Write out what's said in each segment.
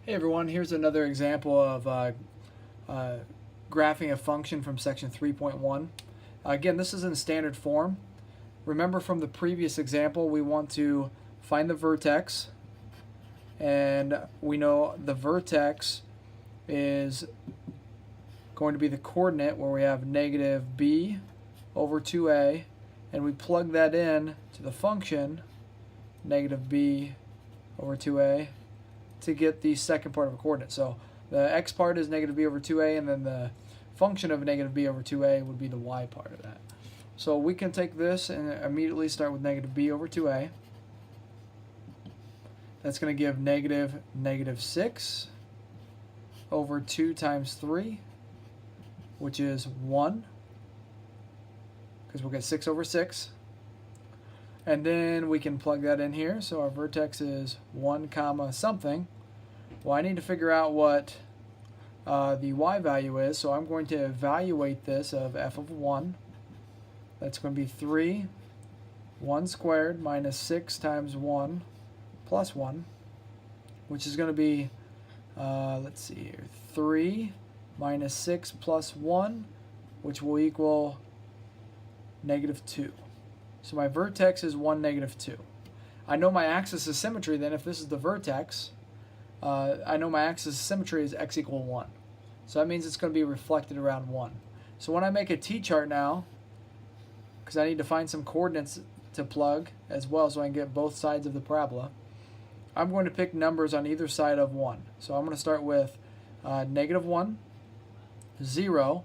Hey everyone, here's another example of graphing a function from section 3.1. Again, this is in standard form. Remember from the previous example, we want to find the vertex, and we know the vertex is going to be the coordinate where we have negative b over 2a, and we plug that in to the function negative b over 2a to get the second part of a coordinate. So the x part is negative b over 2a, and then the function of negative b over 2a would be the y part of that. So we can take this and immediately start with negative b over 2a. That's going to give negative 6 over 2 times 3, which is 1, because we'll get 6 over 6. And then we can plug that in here. So our vertex is 1 comma something. Well, I need to figure out what the y value is, so I'm going to evaluate this of f of 1. That's going to be 3, 1 squared minus 6 times 1 plus 1, which is going to be, let's see here, 3 minus 6 plus 1, which will equal negative 2. So my vertex is 1, negative 2. I know my axis of symmetry then, if this is the vertex, I know my axis of symmetry is x equal 1. So that means it's going to be reflected around 1. So when I make a t-chart now, because I need to find some coordinates to plug as well so I can get both sides of the parabola, I'm going to pick numbers on either side of 1. So I'm going to start with negative 1, 0.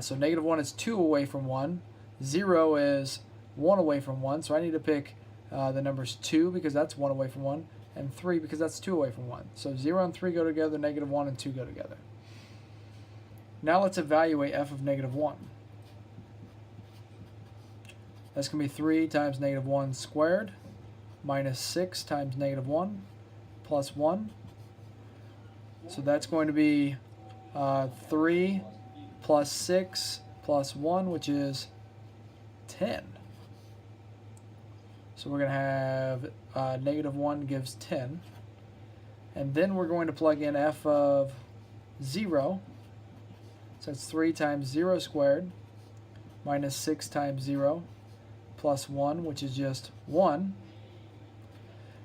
So negative 1 is 2 away from 1. 0 is 1 away from 1. So I need to pick the numbers 2 because that's 1 away from 1. And 3 because that's 2 away from 1. So 0 and 3 go together, negative 1 and 2 go together. Now let's evaluate f of negative 1. That's going to be 3 times negative 1 squared minus 6 times negative 1 plus 1. So that's going to be 3 plus 6 plus 1, which is 10. So we're going to have negative 1 gives 10. And then we're going to plug in f of 0. So it's 3 times 0 squared minus 6 times 0 plus 1, which is just 1.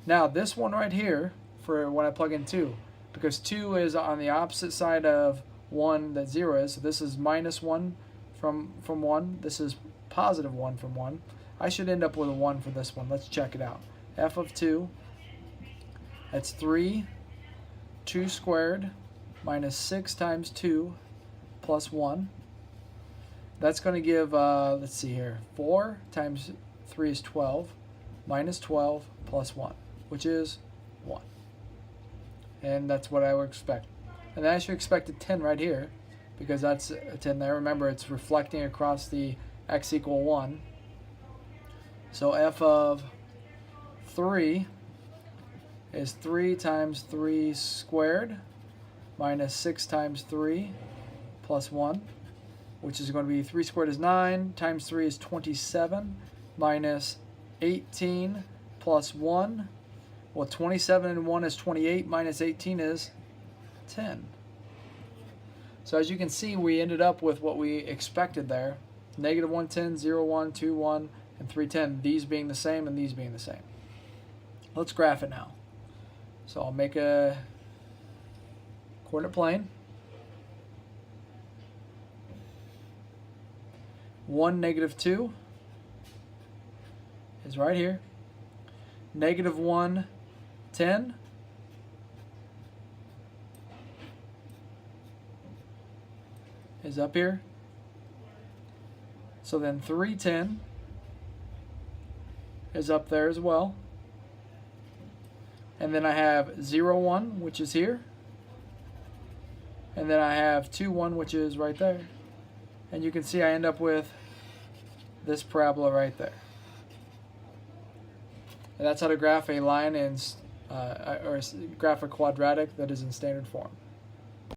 Now this one right here, for when I plug in 2, because 2 is on the opposite side of 1 that 0 is, so this is minus 1 from 1, this is positive 1 from 1. I should end up with a 1 for this one. Let's check it out. F of 2, that's 3, 2 squared minus 6 times 2 plus 1. That's going to give, let's see here, 4 times 3 is 12, minus 12 plus 1, which is 1. And that's what I would expect. And then I should expect a 10 right here, because that's a 10 there. Remember, it's reflecting across the x equal 1. So f of 3 is 3 times 3 squared minus 6 times 3 plus 1, which is going to be 3 squared is 9, times 3 is 27, minus 18 plus 1. Well, 27 and 1 is 28, minus 18 is 10. So as you can see, we ended up with what we expected there. Negative 110, 0, 1, 2, 1, and 310, these being the same and these being the same. Let's graph it now. So I'll make a coordinate plane. 1, negative 2 is right here. Negative 1, 10. Is up here. So then 310 is up there as well. And then I have 0, 1, which is here. And then I have 2, 1, which is right there. And you can see I end up with this parabola right there. And that's how to graph a line in, or graph a quadratic that is in standard form.